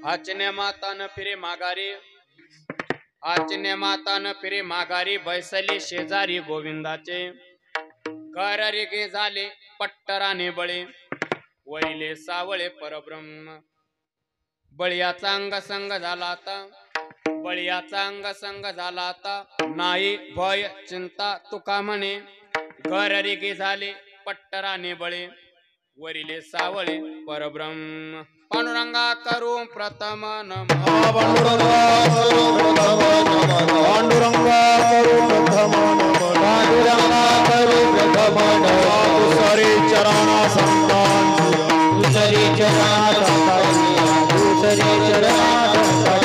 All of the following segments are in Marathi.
आचने माता न फिरे माघारी, आचने माता न फिरे माघारी, बैसली शेजारी गोविंदाचे. घर गे झाले पट्टराने बळे, वैले सावळे परब्रह्म. बळीयाचा अंग संग झाला आता, बळीयाचा अंग संग झाला आता. नाही भय चिंता तुका म्हणे, घर गे झाले पट्टराने बळे, वरिले सावळे परब्रह्म. पांडुरंगा करू प्रथम नम, पांडुरंगा करू प्रथम नमन, पांडुरंगा करू प्रथम नमन, पांडुरंगा करू प्रथम नमन. दुसरी चरणा संतान, दुसरी चरणा संतान, दुसरी चरणा संतान.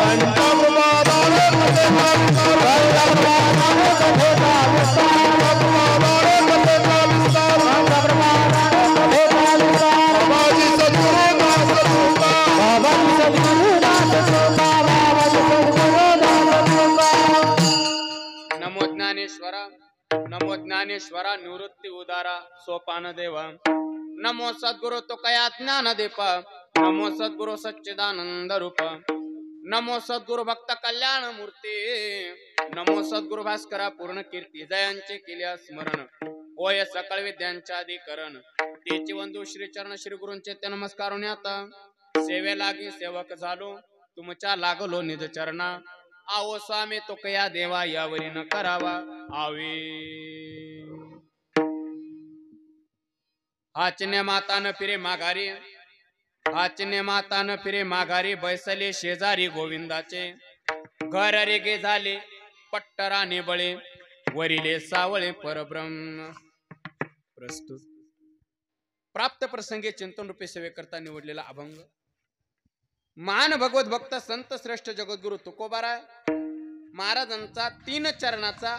कंठम बाबारे मते काविस्तार, कंठम बाबारे मते काविस्तार, कंठम बाबारे मते काविस्तार, कंठम बाबारे मते काविस्तार. बाबाजी सद्गुरु दास तुका, बाबाजी सद्गुरु दास तुका, बाबाजी सद्गुरु दास तुका. नमो ज्ञानेश्वरा, नमो ज्ञानेश्वरा निवृत्ती उदारा सोपान देवा. नमो सद्गुरु तुकया ज्ञान दीपा, नमो सद्गुरु सच्चिदानंद रूप. नमो सद्गुरु भक्त कल्याण मूर्ती, नमो सद्गुरु भास्करा पूर्ण कीर्ती. जयांचे केल्या स्मरण, होय सकळ विद्यांच्या अधिकरण. तेची वंदू श्री चरण श्री गुरूंचे ते नमस्कारून आता. सेवे लागी सेवक झालो, तुमच्या लागलो निज चरणा. आओ स्वामी तुकया देवा, यावरी न करावा आवे. आचने माता न फिरे माघारी, आचने माता न फिरे माघारी, बैसले शेजारी गोविंदाचे. घर गे झाले पट्टराने बळे, वरिले सावळे परब्रह्म. प्रस्तुत प्राप्त प्रसंगी चिंतन रूपी सेवे करता निवडलेला अभंग. महान भगवत भक्त संत श्रेष्ठ जगद्गुरु तुकोबाराय महाराजांचा 3 चरणाचा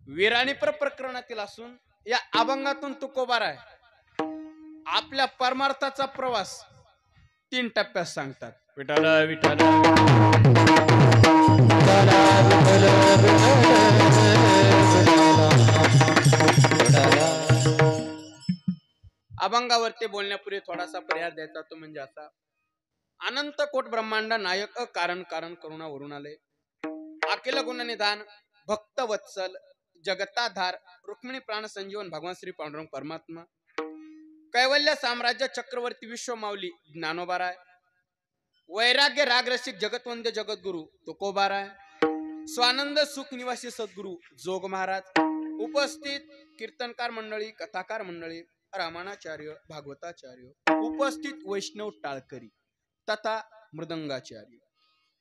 विराणीपर प्रकरणातील असून, या अभंगातून तुकोबाराय आपल्या परमार्थाचा प्रवास 3 टप्प्यात सांगतात. विठ्ठल विठ्ठल अभंगावरती बोलण्यापूर्वी थोडासा पर्याय द्यायचा तो म्हणजे असा. अनंत कोट ब्रह्मांड नायक कारण कारण करुणावरून आले. अखिल गुण निधान भक्त वत्सल जगताधार रुक्मिणी प्राण संजीवन भगवान श्री पांडुरंग परमात्मा. कैवल्य साम्राज्य चक्रवर्ती विश्व माऊली ज्ञानोबाराय. वैराग्य रागरसिक जगतवंद्य जगद्गुरु तुकोबाराय. स्वानंद सुख निवासी सद्गुरु जोग महाराज. उपस्थित कीर्तनकार मंडळी, कथाकार मंडळी, रामानाचार्य, भागवताचार्य, उपस्थित वैष्णव टाळकरी तथा मृदंगाचार्य,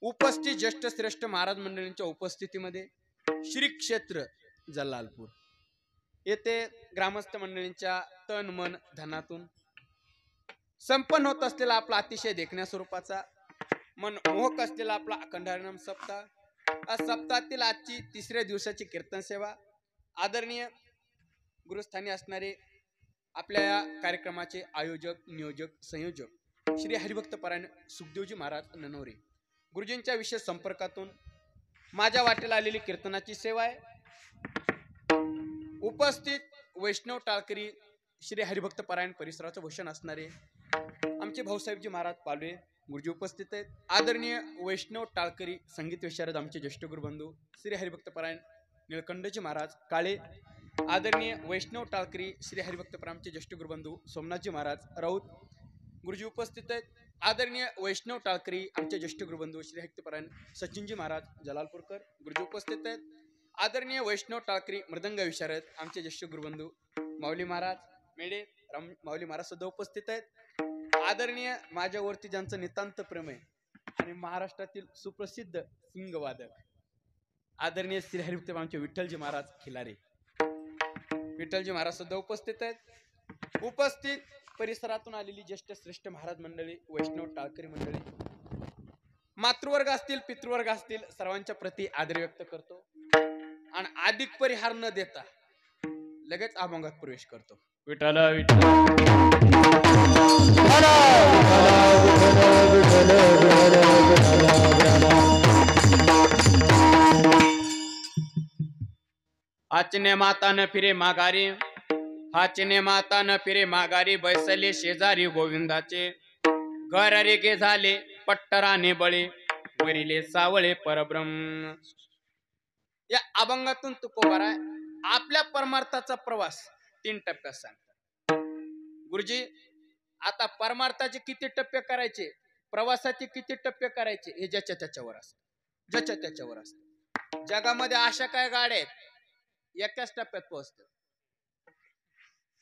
उपस्थित ज्येष्ठ श्रेष्ठ महाराज मंडळींच्या उपस्थितीमध्ये श्री क्षेत्र जलालपूर येथे ग्रामस्थ मंडळींच्या तन मन धनातून संपन्न होत असलेला आपला अतिशय देखण्या स्वरूपाचा मन मोहक असलेला आपला अखंड हरिनाम सप्ताह. सप्ताहातील आजची 3ऱ्या दिवसाची कीर्तन सेवा आदरणीय गुरुस्थानी असणारे आपल्या या कार्यक्रमाचे आयोजक नियोजक संयोजक श्री हरिभक्त परायण सुखदेवजी महाराज ननवरे गुरुजींच्या विशेष संपर्कातून माझ्या वाटेला आलेली कीर्तनाची सेवा आहे. उपस्थित वैष्णव टाळकरी श्री हरिभक्त परायण परिसराचं भूषण असणारे आमचे भाऊसाहेबजी महाराज पालवे गुरुजी उपस्थित आहेत. आदरणीय वैष्णव टाळकरी संगीत विशारद आमचे ज्येष्ठ गुरुबंधू श्री हरिभक्त परायण निळकंठजी महाराज काळे. आदरणीय वैष्णव टाळकरी श्री हरिभक्त परायणचे ज्येष्ठ गुरुबंधू सोमनाथजी महाराज राऊत गुरुजी उपस्थित आहेत. आदरणीय वैष्णव टाळकरी आमचे ज्येष्ठ गुरुबंधू श्री हरिभक्त परायण सचिनजी महाराज जलालपूरकर गुरुजी उपस्थित आहेत. आदरणीय वैष्णव टाळकरी मृदंग विशारद आमचे ज्येष्ठ गुरुबंधू माऊली महाराज मेडे माऊली महाराज सुद्धा उपस्थित आहेत. आदरणीय माझ्यावरती ज्यांचं नितांत प्रेम आहे आणि महाराष्ट्रातील सुप्रसिद्ध सिंगवादक आदरणीय श्री हरिभक्त आमचे विठ्ठलजी महाराज खिलारे विठ्ठलजी महाराज सुद्धा उपस्थित आहेत. उपस्थित परिसरातून आलेली ज्येष्ठ श्रेष्ठ महाराज मंडळी, वैष्णव टाळकरी मंडळी, मातृवर्ग असतील पितृवर्ग असतील सर्वांच्या प्रती आदर व्यक्त करतो आणि अधिक परिहार न देता लगेच अभंगात प्रवेश करतो. विठ्ठल विठ्ठल आचने माता न फिरे माघारी, आचने माता न फिरे माघारी, बैसले शेजारी गोविंदाचे. घर रे गे झाले पट्टराने बळे वरिले सावळे परब्रह्म. या अभंगातून तुकोबाराय आपल्या परमार्थाचा प्रवास 3 टप्प्यात सांगतात. गुरुजी आता परमार्थाचे किती टप्पे करायचे, प्रवासाचे किती टप्पे करायचे हे ज्याच्या त्याच्यावर असतं. ज्याच्या त्याच्यावर असतं. जगामध्ये अशा काय गाड्या आहेत एकाच टप्प्यात पोहोचतात.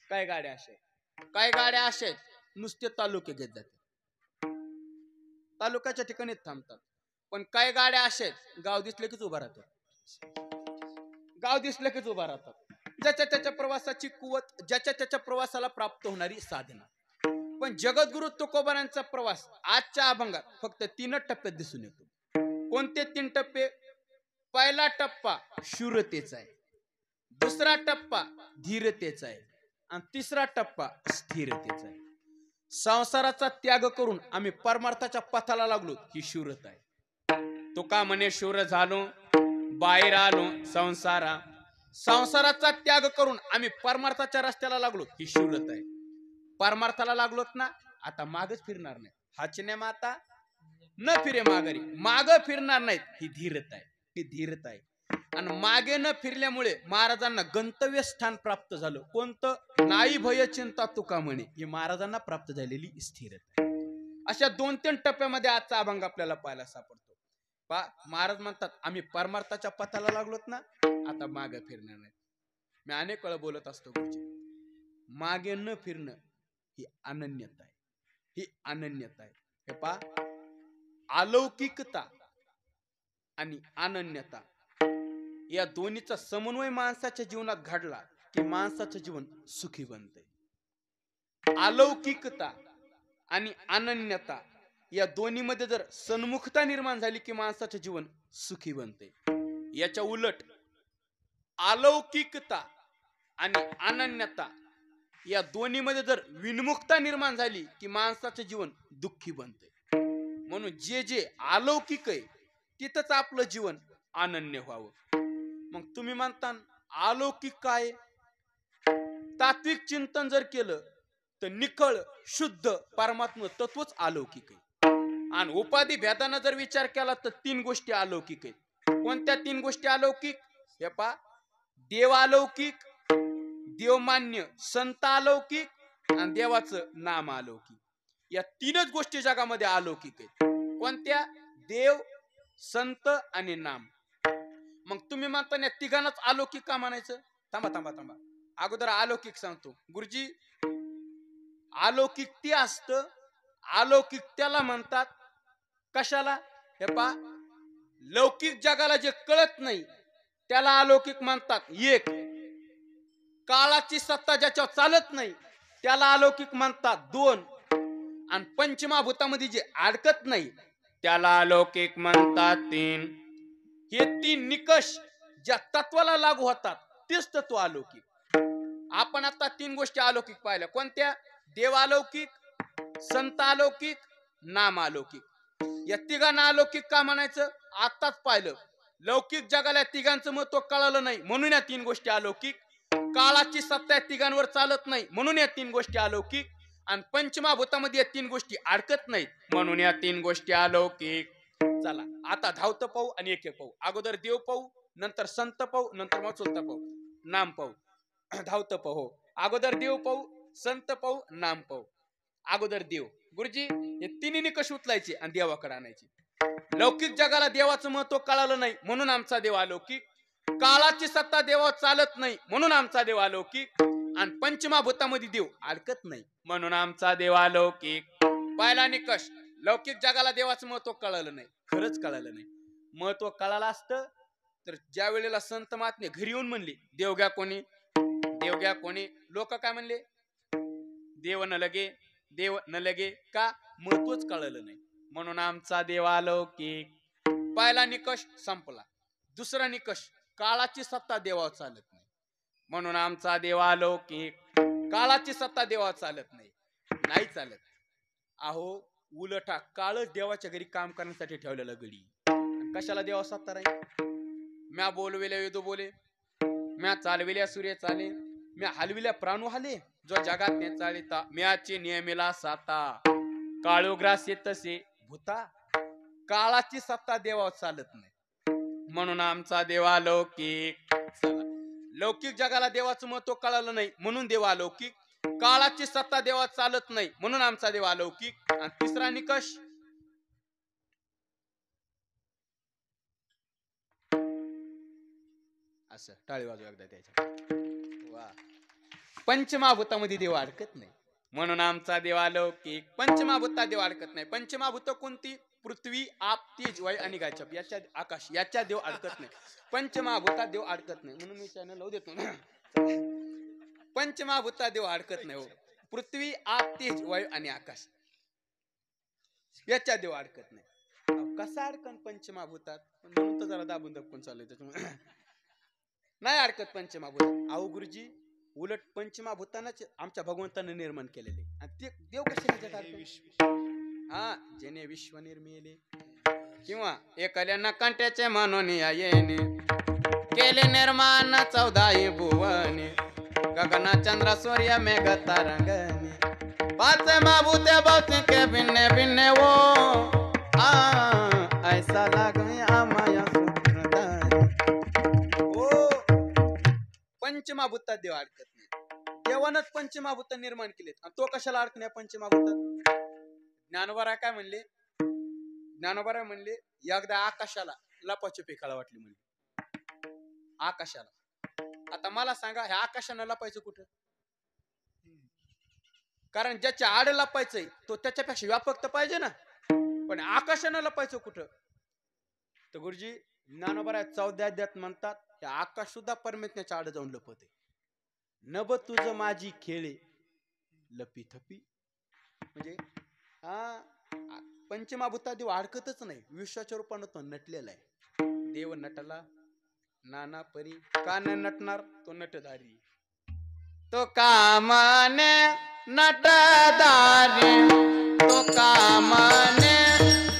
काय गाड्या अशा काय गाड्या अशा आहेत नुसते तालुके घेत जातात, तालुक्याच्या ठिकाणी थांबतात. पण काय गाड्या अशा आहेत गाव दिसले कीच उभा राहतात, गाव दिसलं कीच उभा राहतात. ज्याच्या त्याच्या प्रवासाची कुवत, ज्याच्या त्याच्या प्रवासाला प्राप्त होणारी साधना. पण जगद्गुरु तुकोबारांचा प्रवास आजच्या अभंगात फक्त 3 टप्प्यात दिसून येतो. कोणते 3 टप्पे? पहिला टप्पा शूरतेचा आहे, दुसरा टप्पा धीरतेचा आहे आणि तिसरा टप्पा स्थिरतेचा आहे. संसाराचा त्याग करून आम्ही परमार्थाच्या पथाला लागलो ही शूरता आहे. तुका म्हणे शूर झालो बाहेर आलो संसारा. संसाराचा त्याग करून आम्ही परमार्थाच्या रस्त्याला लागलो ही शूरता आहे. परमार्थाला लागलोत ना आता मागच फिरणार नाही. हाचने माता न फिरे माघारी, माग फिरणार नाहीत ही धीरता आहे, ही धीरता आहे. आणि मागे न फिरल्यामुळे महाराजांना गंतव्य स्थान प्राप्त झालं. कोणतं? नाही भय चिंता तुका म्हणे, ही महाराजांना प्राप्त झालेली स्थिरता आहे. अशा 2-3 टप्प्यामध्ये आजचा अभंग आपल्याला पाहायला सापडतो. महाराज म्हणतात आम्ही परमार्थाच्या पथाला लागलोत ना आता मागे फिरणार नाही. मी अनेक वेळा बोलत असतो गुरुजी, मागे न फिरणं ही अनन्यता आहे, ही अनन्यता आहे. हे पा अलौकिकता आणि अनन्यता या दोन्हीचा समन्वय माणसाच्या जीवनात घडला की माणसाचं जीवन सुखी बनते. अलौकिकता आणि अनन्यता या दोन्हीमध्ये जर सन्मुखता निर्माण झाली की माणसाचं जीवन सुखी बनते. याच्या उलट अलौकिकता आणि अनन्यता या दोन्हीमध्ये जर विन्मुखता निर्माण झाली की माणसाचं जीवन दुःखी बनते. म्हणून जे जे अलौकिक आहे तिथंच आपलं जीवन अनन्य व्हावं. मग तुम्ही म्हणता अलौकिक काय? तात्विक चिंतन जर केलं तर निखळ शुद्ध परमात्म तत्वच अलौकिक आहे. आणि उपाधी भेदानं जर विचार केला तर 3 गोष्टी अलौकिक आहेत. कोणत्या 3 गोष्टी अलौकिक? हे पा देव अलौकिक, देवमान्य संत अलौकिक आणि देवाचं नाम अलौकिक. या 3च गोष्टी जगामध्ये अलौकिक आहेत. कोणत्या? देव, संत आणि नाम. मग तुम्ही म्हणता या तिघांनाच अलौकिक का म्हणायचं? थांबा थांबा थांबा, अगोदर अलौकिक सांगतो. गुरुजी अलौकिक ते असतं, अलौकिक त्याला म्हणतात कशाला? हे पा लौकिक जगाला जे कळत नाही त्याला अलौकिक म्हणतात. एक काळाची सत्ता ज्याच्यावर चालत नाही त्याला अलौकिक म्हणतात. 2 आणि पंचमहाभूतामध्ये जे अडकत नाही त्याला अलौकिक म्हणतात. 3 हे 3 निकष ज्या तत्वाला लागू होतात तेच तत्व अलौकिक. आपण आता 3 गोष्टी अलौकिक पाहिल्या. कोणत्या? देव अलौकिक, संत अलौकिक, नाम अलौकिक. या तिघांना अलौकिक का म्हणायचं? आताच पाहिलं. लौकिक जगाला तिघांचं महत्व कळालं नाही म्हणून या 3 गोष्टी अलौकिक. काळाची सत्ता या तिघांवर चालत नाही म्हणून या 3 गोष्टी अलौकिक. आणि पंचमहाभूतामध्ये या 3 गोष्टी अडकत नाहीत म्हणून या 3 गोष्टी अलौकिक. चला आता धावतं पाहू आणि एक पाहू. अगोदर देव पाहू, नंतर संत पाहू, नंतर मग चुलता पाहू, नाम पाहू. धावतं पाहू. अगोदर देव पाहू, संत पाहू, नाम पाहू. अगोदर देव. गुरुजी हे 3 निकष उचलायचे आणि देवाकडे आणायचे. लौकिक जगाला देवाचं महत्व कळालं नाही म्हणून आमचा देव अलौकिक. काळाची सत्ता देवावर चालत नाही म्हणून आमचा देव अलौकिक. आणि पंचमहाभूतामध्ये देव अडकत नाही म्हणून आमचा देव अलौकिक. पहिला निकष, लौकिक जगाला देवाचं महत्व कळालं नाही. खरंच कळालं नाही. महत्व कळालं असतं तर ज्या वेळेला संत महात्मे घरी येऊन म्हणले देव घ्या कोणी, देव घ्या कोणी, लोक काय म्हणले? देव न लगे, देव न लगे. का? महत्वच कळलं नाही म्हणून आमचा देव अलौकिक. पहिला निकष संपला. दुसरा निकष, काळाची सत्ता देवावर चालत नाही म्हणून आमचा देव अलौकिक. काळाची सत्ता देवावर चालत नाही, नाही चालत. अहो उलट हा काळच देवाच्या घरी काम करण्यासाठी ठेवलेला गडी. कशाला देवा सत्ता राहील? म्या बोलविल्या वेदो बोले, म्या चालविल्या सूर्य चाले, म्या हलविल्या प्राणू हाले, जो जगात ने चालिता म्याचे नियमिला साता. काळोग्रास तसे भूता काळाची सत्ता देवावर चालत नाही म्हणून आमचा देव अलौकिक. लौकिक जगाला देवाचं महत्व कळालं नाही म्हणून देव अलौकिक. काळाची सत्ता देवात चालत नाही म्हणून आमचा देव अलौकिक. आणि तिसरा निकष असं टाळी वाजवा एकदा त्याच्या वा. पंचमहाभूतामध्ये देव अडकत नाही म्हणून आमचा देव अलौकिक. पंचमहाभूतात देव अडकत नाही. पंचमहाभूत कोणती? पृथ्वी, आप, तेज, वायू आणि गायछाप याच्या आकाश याच्या देव अडकत नाही. पंचमहाभूतात देव अडकत नाही म्हणून मी चॅनल लावू देतो ना. पंचमहाभूतात देव अडकत नाही. हो, पृथ्वी, आप, तेज, वायू आणि आकाश याच्या देव अडकत नाही. कसा अडकन पंचमहाभूतात? म्हणून तर जरा दाबून दबकून चालू त्याच्यामुळे नाही अडकत पंचमहाभूत. अहो गुरुजी, उलट पंचमहाभूतांनाच आमच्या भगवंताने निर्माण केलेले आणि ते देव कसे हा जेने विश्व निर्मिले किंवा एकल्या कंट्याचे म्हणून येणे केले निर्माण 14 भुवने गगना चंद्र सूर्य मेघ तारंगणे पाच महाभूते भौतिके भिन्ने भिन्ने वो ऐसा लागमे आमाया सूत्रधारी. ओ पंचमहाभूतात देव अडकत नाही. देवानच पंचमहाभूत निर्माण केलेत आणि तो कशाला अडकण्या पंचमहाभूतात? ज्ञानोबा काय म्हणले? ज्ञानोबा म्हणले एकदा आकाशाला लपाछपी खेळा वाटली म्हणले. आकाशाला. आता मला सांगा ह्या आकाशानं लपायचं कुठं? कारण ज्याच्या आड लपायचंय तो त्याच्यापेक्षा व्यापक तर पाहिजे ना. पण आकाशानं लपायचं कुठं? तर गुरुजी ज्ञानोबा 14 अध्यायात म्हणतात त्या आकाश सुद्धा परमेश्वराच्या आड जाऊन लपते. नभ तुझ माझी खेळे लपी थपी. म्हणजे पंचमहाभूतात देव अडकतच नाही. विश्वाच्या रूपानं तो नटलेला आहे. देव नटला नाना परी का न नटणार? तो नटधारी. तो कामाने नटधारी तो कामाने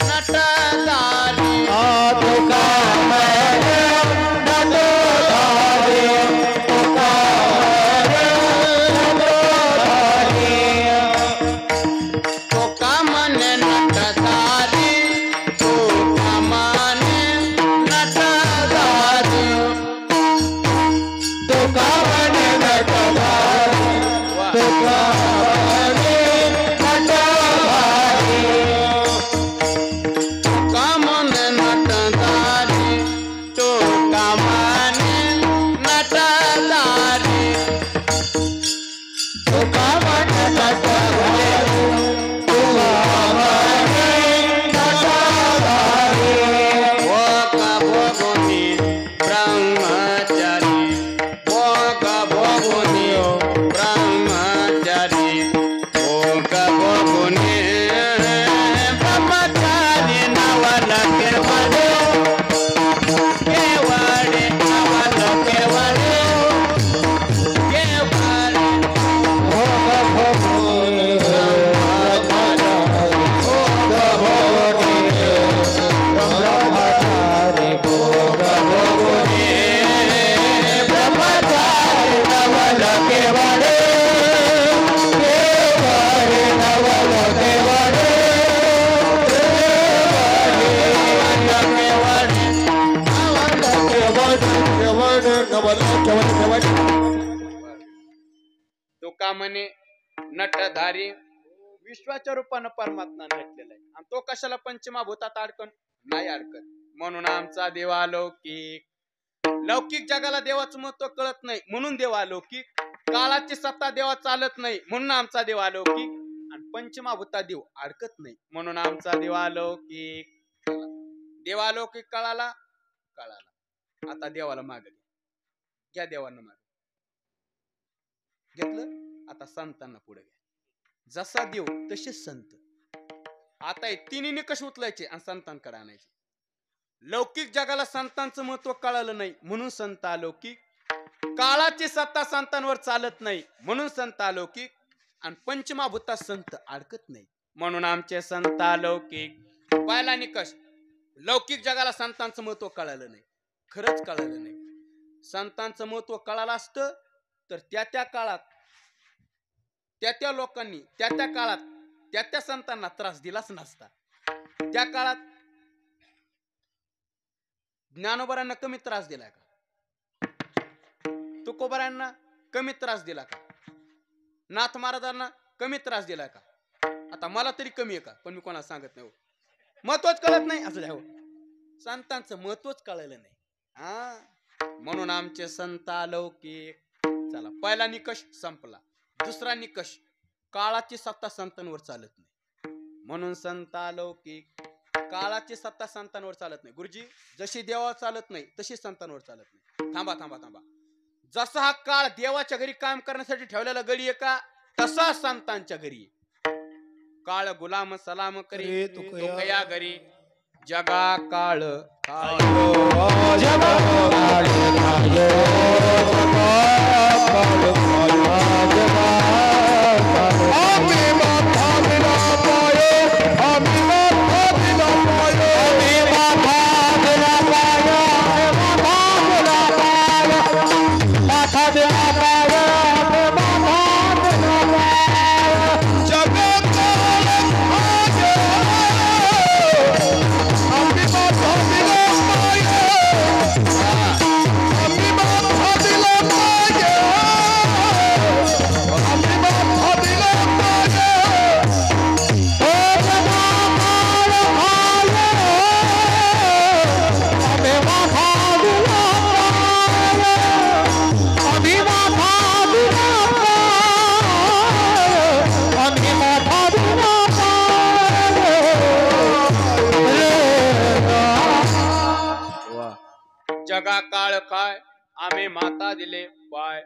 नटधारी तो कामाने नटधारी तो कामाने नटधारी तो कामाने नटधारी तो कामाने नटधारी तो कामाने नटधारी तो कामाने नटधारी कामाने नटधारी तो कामाने नटधारी तो कामाने नटधारी तो कामाने नटधारी भोग भोगुनी ब्रह्मचारी भोग भोगुनी ब्रह्मचारी भोग भोगुनी ब्रह्मचारी नवल केवळे केवळे नवल केवळे केवळे भोग भोगुनी ब्रह्मचारी भोग भोगुनी ब्रह्मचारी भोग भोगुनी ब्रह्मचारी नवल केवळे केवळे नवल केवळे तो कामाने नटधारी विश्वाच्या रूपानं परमात्मा नटलेला आहे आणि तो कशाला पंचमहाभूतात अडकन नाही अडकत म्हणून आमचा देव अलौकिक. लौकिक जगाला देवाचं महत्व कळत नाही म्हणून देव अलौकिक. काळाची सत्ता देवा चालत नाही म्हणून आमचा देव अलौकिक. आणि पंचमहाभूतात देव अडकत नाही म्हणून आमचा देव अलौकिक. देव अलौकिक कळाला. आता देवाला माग घ्या देवांना माग घेतलं. आता संतांना पुढे घ्या. जसा देव तसे संत. आता हे तिन्ही निकष उचलायचे आणि संतांकडे आणायचे. लौकिक जगाला संतांचं महत्व कळालं नाही म्हणून संत अलौकिक. काळाची सत्ता संतांवर चालत नाही म्हणून संत अलौकिक. आणि पंचमहाभूतात संत अडकत नाही म्हणून आमचे संत अलौकिक. पहिला निकष लौकिक जगाला संतांचं महत्व कळालं नाही. खरंच कळालं नाही. संतांचं महत्व कळालं असतं तर त्या काळात त्या लोकांनी त्या काळात त्या संतांना त्रास दिलाच नसता. त्या काळात ज्ञानोबरांना कमी त्रास दिलाय का? तुकोबरांना कमी त्रास दिला का? नाथ महाराजांना कमी त्रास दिलाय का? आता मला तरी कमी आहे का? पण मी कोणाला सांगत नाही. महत्वच कळत नाही असं द्यावं. संतांचं महत्वच कळलं नाही. म्हणून आमचे संत अलौकिक. चला, पहिला निकष संपला. दुसरा निकष, काळाची सत्ता संतांवर चालत नाही. म्हणून संत अलौकिक. काळाची सत्ता संतांवर चालत नाही. गुरुजी, जशी देवावर चालत नाही तशी संतांवर चालत नाही. थांबा थांबा थांबा. जसा हा काळ देवाच्या घरी काम करण्यासाठी ठेवलेला गडी आहे का, तसा संतांच्या घरी. काळ गुलाम सलाम करी तुकया घरी. जगा काळ जगा काळ काय आम्ही माता दिले पाय.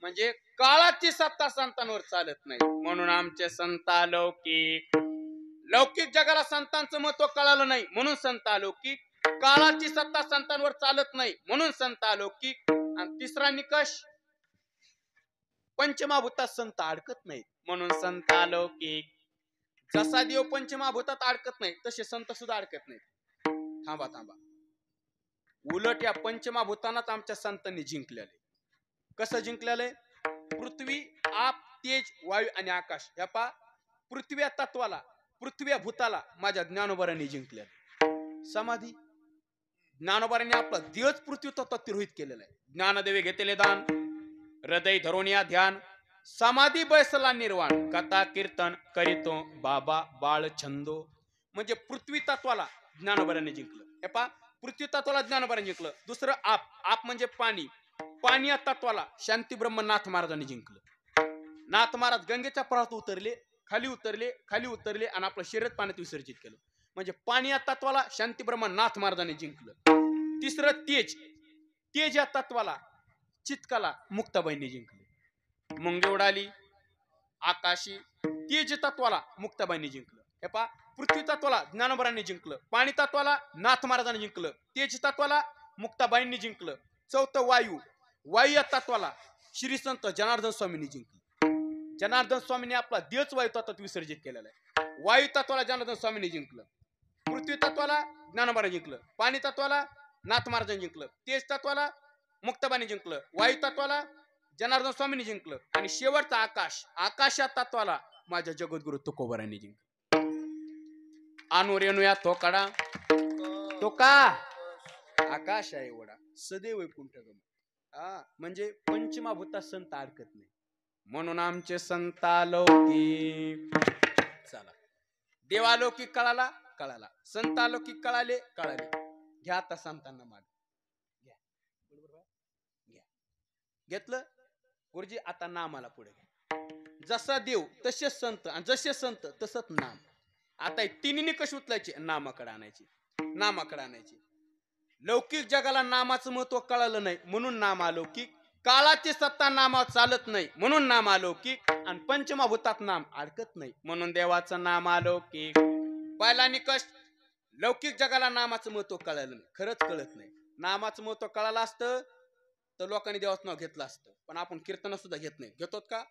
म्हणजे काळाची सत्ता संतांवर चालत नाही. म्हणून आमचे संत अलौकिक. लौकिक जगाला संतांचं महत्व कळालं नाही म्हणून संत अलौकिक. काळाची सत्ता संतांवर चालत नाही म्हणून संत अलौकिक. आणि तिसरा निकष, पंचमहाभूतात संत अडकत नाहीत म्हणून संत अलौकिक. जसा देव पंचमहाभूतात अडकत नाही तसे संत सुद्धा अडकत नाहीत. थांबा थांबा. उलट या पंचमहाभूतांनाच आमच्या संतांनी जिंकलेले. कसं जिंकलेलं? पृथ्वी, आप, तेज, वायू आणि आकाश या पृथ्वी तत्वाला, पृथ्वी भूताला माझ्या ज्ञानोबरांनी जिंकलेलं. समाधी, ज्ञानोबरांनी आपला देहच पृथ्वी तत्वात तिरोहित केलेला आहे. ज्ञानदेवे घेतलेले दान, हृदय धरून या ध्यान, समाधी बैसला निर्वाण, कथा कीर्तन करीतो बाबा बाळ छंदो. म्हणजे पृथ्वी तत्वाला ज्ञानोबरांनी जिंकलं. हे पृथ्वी तत्वाला ज्ञानोबरांनी जिंकलं. दुसरं आप, आप म्हणजे पाणी, पाणी या तत्वाला शांती ब्रह्म नाथ महाराजांनी जिंकलं. नाथ महाराज गंगेच्या प्रवाहात उतरले, खाली उतरले, खाली उतरले आणि आपलं शरीर पाण्यात विसर्जित केलं. म्हणजे पाणी या तत्वाला शांती ब्रह्म नाथ महाराजांनी जिंकलं. तिसरं तेज, तेज या तत्वाला चित्काला मुक्ताबाईंनी जिंकलं. मुंगे उडाली आकाशी, तेज तत्वाला मुक्ताबाईंनी जिंकलं. हे पृथ्वी तत्वाला ज्ञानोबरांनी जिंकलं, पाणी तत्वाला नाथ महाराजांनी जिंकलं, तेज तत्वाला मुक्ताबाईंनी जिंकलं. चौथं वायू, वायू या तत्वाला श्री संत जनार्दन स्वामींनी जिंकलं. जनार्दन स्वामींनी आपला देहच वायू तत्वात विसर्जित केलेला आहे. वायू तत्वाला जनार्दन स्वामींनी जिंकलं, पृथ्वी तत्वाला ज्ञानोबरांनी जिंकलं, पाणी तत्वाला नाथ महाराजांनी जिंकलं, तेज तत्वाला मुक्ताबाईंनी जिंकलं, वायू तत्वाला जनार्दन स्वामींनी जिंकलं आणि शेवटचा आकाश, आकाश या तत्वाला माझ्या जगद्गुरु तुकोबरांनी जिंकलं. आणू रेणूया थोकाडा तो का आकाश आहे एवढा सदैव वैकुंठ गम. म्हणजे पंचमहाभूतात संत अडकत नाही म्हणून आमचे संत अलौकिक. चला, देवालौकिक कळाला कळाला, संत अलौकिक कळाले कळाले. घ्या आता संतांना माग घ्या. घ्या, घेतलं गुरुजी. आता नामाला पुढे घ्या. जसा देव तसे संत आणि जसे संत तसंच नाम. आता तिन्ही कशी उचलायची? नामाकडे आणायची, नामाकडे आणायची. लौकिक जगाला नामाचं महत्व कळालं नाही म्हणून नाम अलौकिक. काळाची सत्ता नामावर चालत नाही म्हणून नाम अलौकिक. आणि पंचमहाभूतात नाम अडकत नाही म्हणून देवाचं नाम अलौकिक. पहिला निकष, लौकिक जगाला नामाचं महत्व कळालं नाही, खरंच कळत नाही. नामाचं महत्व कळालं असतं तर लोकांनी देवाचं नाव घेतलं असतं. पण आपण कीर्तन सुद्धा घेत नाही. घेतोत का?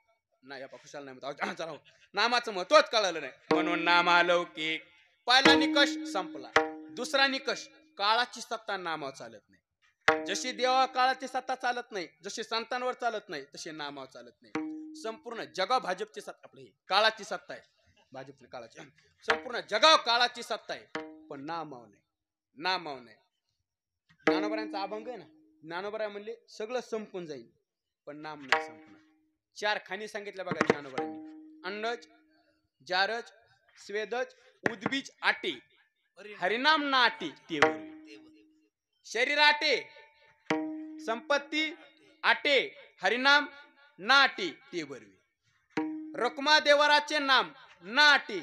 नाही, खुशाल नाही. नामाचं महत्वच कळालं नाही म्हणून नाम अलौकिक. पहिला निकष संपला. दुसरा निकष, काळाची सत्ता नामावर चालत नाही. जशी देवा काळाची सत्ता चालत नाही, जशी संतांवर चालत नाही, तशी नामावर चालत नाही. संपूर्ण जगा भाजपची सत्ता, आपली काळाची सत्ता आहे. भाजपची काळाची, संपूर्ण जगाव काळाची सत्ता आहे. पण नामाव नाही. नामाव नाही. ज्ञानोबरांचा अभंग आहे ना, ज्ञानोबरा म्हणले सगळं संपून जाईल पण नाम नाही संपणार. 4 खाणी सांगितल्या बघा ज्ञानोबरांनी. अंडज, जारज, स्वेदज, उद्बीज, आटे. हरिनाम ना आटे ते शरीर आटे, संपत्ती आटे, हरिनाम ना आटे ते बरवे. रकुमा देवराचे नाम ना आटे,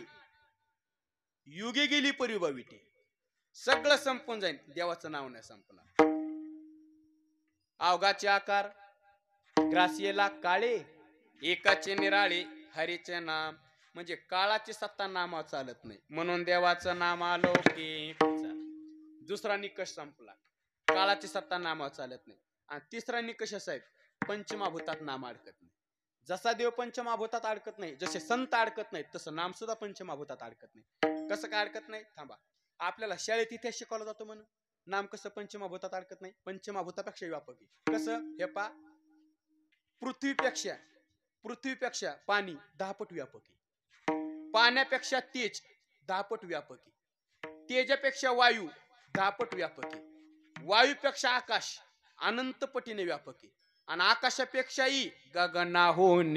युगे गेली परिभाविटे. सगळं संपून जाईल, देवाचं नाव नाही संपणार. अवघाचे आकार ग्रासियेला काळे, एकाचे निराळे हरीचे नाम. म्हणजे काळाची सत्ता नामावर चालत नाही, म्हणून देवाचं नाम अलौकिक. दुसरा निकष संपला, काळाची सत्ता नामावर चालत नाही. आणि तिसरा निकष असा आहे, पंचमहाभूतात नाम अडकत नाही. जसा देव पंचमहाभूतात अडकत नाही, जसे संत अडकत नाही, तसं नाम सुद्धा पंचमहाभूतात अडकत नाही. कसं काय अडकत नाही? थांबा, आपल्याला शाळेत इतिहास शिकवला जातो म्हणून नाम कसं पंचमहाभूतात अडकत नाही? पंचमहाभूतापेक्षा व्यापक आहे. कसं? हे पा, पृथ्वीपेक्षा पाणी 10 पट व्यापक आहे. पाण्यापेक्षा तेज 10 पट व्यापक आहे. तेजापेक्षा वायू 10 पट व्यापक आहे. वायूपेक्षा आकाश अनंत पटीने व्यापक आहे. आणि आकाशापेक्षाही गगनाहून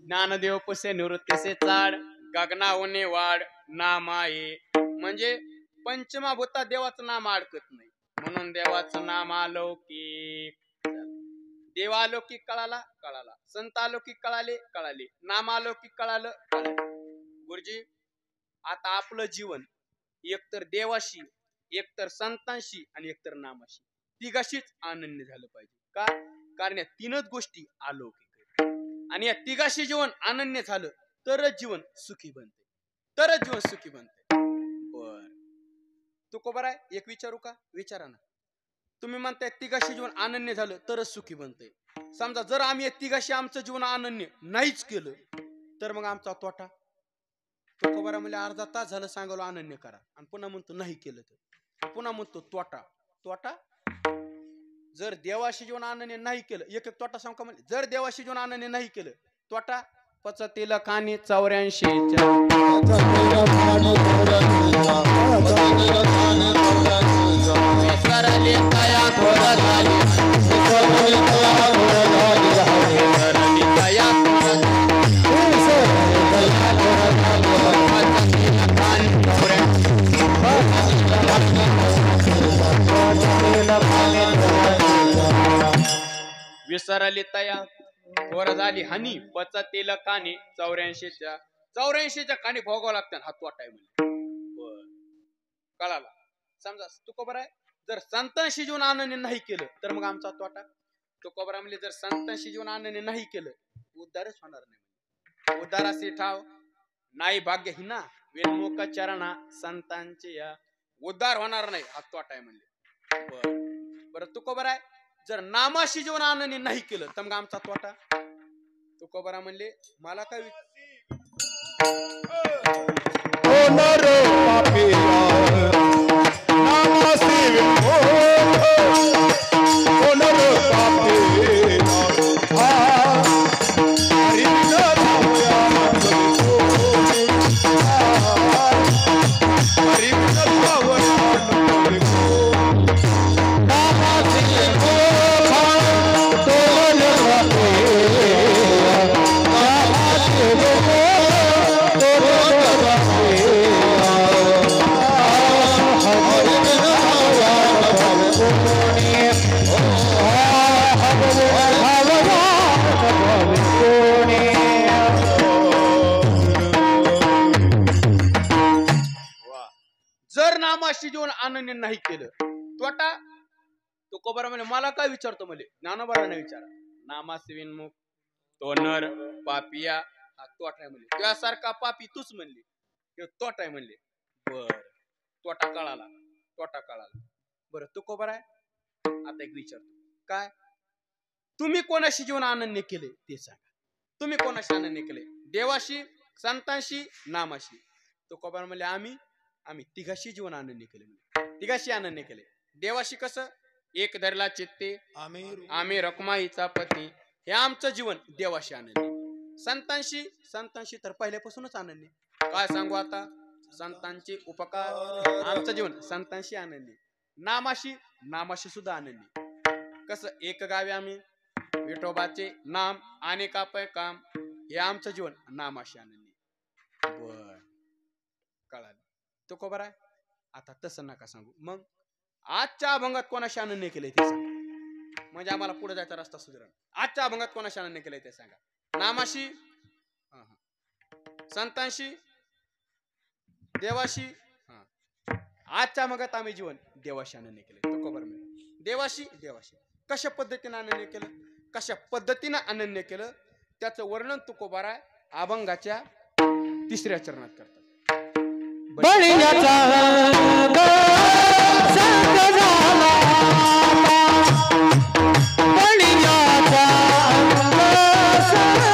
ज्ञानदेव पुसे निवृत्तीसे चाड, गगनाहूने वाढ नामाये. म्हणजे पंचमहाभूतात देवाचं नाम अडकत नाही, म्हणून देवाचं नाम अलौकिक. देवालौकिक कळाला, संत अलौकिक कळाले, नाम अलौकिक कळालं. गुरुजी, आता आपलं जीवन एकतर देवाशी, एकतर संतांशी आणि एकतर नामाशी, तिघाशीच अनन्य झालं पाहिजे. का? कारण या 3च गोष्टी अलौकिक आहेत. आणि या तिघाशी जीवन अनन्य झालं तरच जीवन सुखी बनते, बर, तुकोबर आहे. एक विचारू का? विचारा ना. तुम्ही म्हणताय तिघाशी जीवन अनन्य झालं तरच सुखी बनते. समजा जर आम्ही तिघाशी आमचं जीवन अनन्य नाहीच केलं तर मग आमचा तोटा. तुकोबर म्हणजे अर्धा तास झालं सांगलो अनन्य करा, आणि पुन्हा म्हणतो नाही केलं तर, पुन्हा म्हणतो तोटा. जर देवाशी जीवन अनन्य नाही केलं, एक तोटा सांग का? म्हणजे जर देवाशी जीवन अनन्य नाही केलं, तोटा पचतेल कानी 84च्या विसरली तया थोर झाली हानी, पचतेल कानी 84च्या कानी भोगावं लागतात. हा तोटा आहे म्हणजे. कळाला. समजा तुकोबर आहे जर संतांशी जीवन आनंद नाही केलं तर मग आमचा तोटा. तुकोबरा म्हणजे जर संतांशी जीवन आनंद नाही केलं उद्धारच होणार नाही. उद्धाराशी ठाव नाही भाग्य हिना विनमुख चरणा संतांचे या उद्धार होणार नाही हा तोटा आहे म्हणजे. बरं तुकोबर आहे जर नामाशी जीवन आनंद नाही केलं तर मग आमचा तोटा. तुकोबरा म्हणले मला काय नर पापिया नामासी नर पापिया हरि जर नामाशी जीवन आनंद नाही केलं तोटा. तुकोबरा म्हणे मला काय विचारतो म्हणे ज्ञानोबरा नाही विचारा. नामासी विनमुख तो नर पापिया हा तोटा आहे म्हणले. त्यासारखा पापी तूच म्हणले तोटा आहे म्हणले. बर तोटा कळाला. तोटा कळाला. बरं तुकोबरा आहे आता एक विचारतो काय तुम्ही कोणाशी जीवन आनंद केले ते सांगा. तुम्ही कोणाशी आनंद केले देवाशी संतांशी नामाशी. तुकोबरा म्हणले आम्ही तिघाशी जीवन आनंद केले. तिघाशी आनंद केले. देवाशी कसं एक धरला चित्ते आम्ही रखमाईचा पती हे आमचं जीवन देवाशी आनंदी. संतांशी तर पहिल्यापासूनच आनंदी. काय सांगू आता संतांचे उपकार आमचं जीवन संतांशी आनंदी. नामाशी सुद्धा आनंदी. कसं एक गावी आम्ही विठोबाचे नाम आणि कापय काम हे आमचं जीवन नामाशी आनंदी. बर कळालं. तुकोबरा आहे आता तसं नका सांगू. मग आजच्या अभंगात कोणाशी आनंद केले ते सांगा म्हणजे आम्हाला पुढे जायचा रस्ता सुधारण. आजच्या अभंगात कोणाशी आनंद केले ते सांगा. नामाशी संतांशी देवाशी. आजच्या अभंगात आम्ही जीवन देवाशी आनंद केले. तुकोबरा म्हणजे देवाशी कशा पद्धतीने आनंद केलं कशा पद्धतीने आनंद केलं त्याचं वर्णन तुकोबरा अभंगाच्या 3ऱ्या चरणात करतात. बळीयाचा संग झाला बळीयाचा संग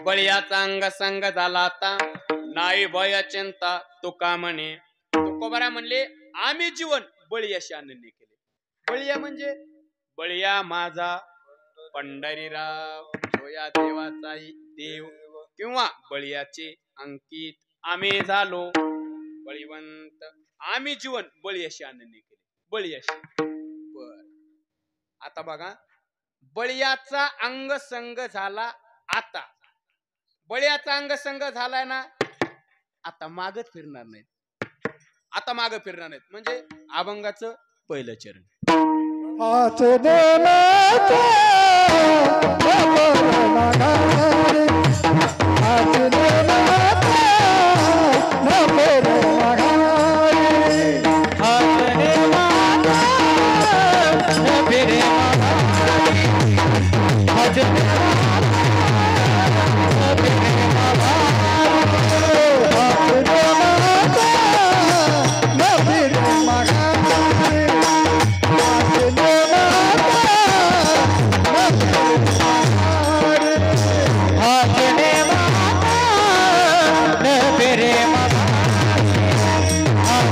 बळीयाचा अंग संग झाला आता नाही भय चिंता तुका म्हणे. तुकोबरा म्हणले आम्ही जीवन बळीयाशी आनंदी केले. बळीया म्हणजे बळीया माझा पंढरीराव जोया देवाचा देव किंवा बळीयाचे अंकित आम्ही झालो बळीवंत. आम्ही जीवन बळीयाशी आनंदी केले. बळीयाशी. बर आता बघा बळीयाचा अंग संग झाला आता. बळीयाचा अंग संग झालाय ना, आता मागच फिरणार नाहीत. आता माग फिरणार नाहीत म्हणजे अभंगाचं पहिलं चरण. हाच देण्याचा नपर माघारी. हाच देण्याचा नपर माघारी. हाच देण्याचा नपर माघारी. हाच देण्याचा नपर माघारी. हाच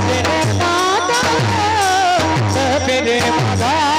देण्याचा नपर माघारी.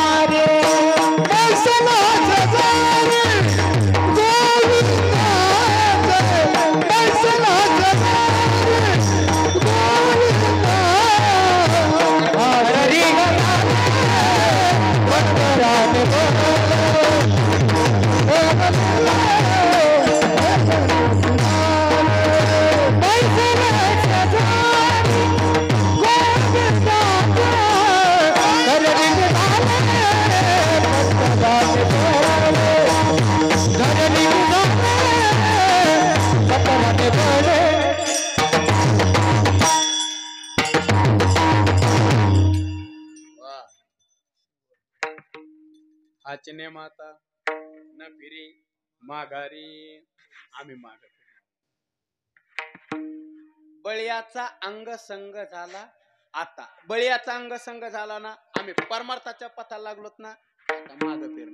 हाचने माता न फिरी माघारी. आम्ही माग बळीयाचा अंग संग झाला आता. बळीयाचा अंग संग झाला ना, आम्ही परमार्थाच्या पथाला लागलोत ना, आता माग फिर.